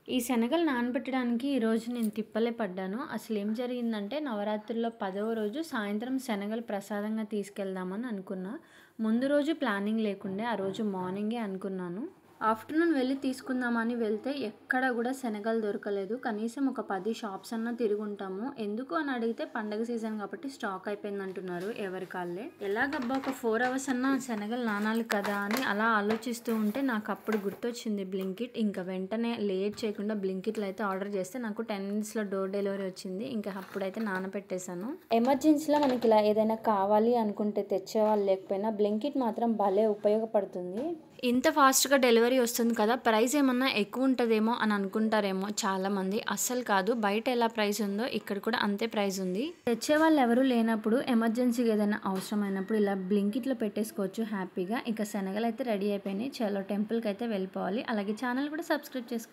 ఈ శనగలు నానబెట్టడానికి ఈరోజు నేను తిప్పలే పడ్డాను. అసలేం జరిగిందంటే నవరాత్రుల్లో 10వ రోజు సాయంత్రం శనగలు ప్రసాదంగా తీసుకెళ్దామని అనుకున్నా. ముందు రోజు ప్లానింగ్ లేకుండే ఆ రోజు మార్నింగే అనుకున్నాను. ఆఫ్టర్‌నూన్ వెళ్లి తీసుకుందామని వెళ్తే ఎక్కడ గూడా శనగలు దొరకలేదు. కనీసం ఒక 10 షాప్స్ అన్నా తిరుగుంటాము. ఎందుకు అని అడిగితే పండగ సీజన్ కాబట్టి స్టాక్ అయిపోయిందంటున్నారు ఎవరికాళ్ళే. ఎలాగబ్బా ఒక 4 అవర్స్ అన్నా శనగలు నానాలి కదా అని అలా ఆలోచిస్తూ ఉంటే నాకప్పుడు గుర్తొచ్చింది బ్లింకిట్. ఇంక వెంటనే లేట్ చేయకుండా బ్లింకిట్‌లో అయితే ఆర్డర్ చేస్తే నాకు 10 మినిట్స్‌లో డోర్ డెలివరీ వచ్చింది. ఇంకా అప్పుడైతే నానబెట్టేశాను. ఎమర్జెన్సీలో మనకి ఇలా ఏదైనా కావాలి అనుకుంటే తెచ్చేవాళ్ళు లేకపోయినా బ్లింకిట్ మాత్రం భలే ఉపయోగపడుతుంది. ఇంత ఫాస్ట్‌గా డెలివరీ వస్తుంది కదా! ప్రైస్ ఏమన్నా ఎక్కువ ఉంటదేమో అని అనుకుంటారేమో చాలామంది. అస్సలు కాదు. బయట ఎలా ప్రైస్ ఉందో ఇక్కడ కూడా అంతే ప్రైస్ ఉంది. తెచ్చేవాళ్ళు ఎవరు లేనప్పుడు ఎమర్జెన్సీగా ఏదైనా అవసరమైనప్పుడు ఇలా బ్లింకిట్‌లో పెట్టేసుకోవచ్చు హ్యాపీగా. ఇక శనగలైతే రెడీ అయిపోయినాయి. చలో టెంపుల్‌కైతే వెళ్ళిపోవాలి. అలాగే ఛానల్ కూడా సబ్స్క్రైబ్ చేసుకోండి.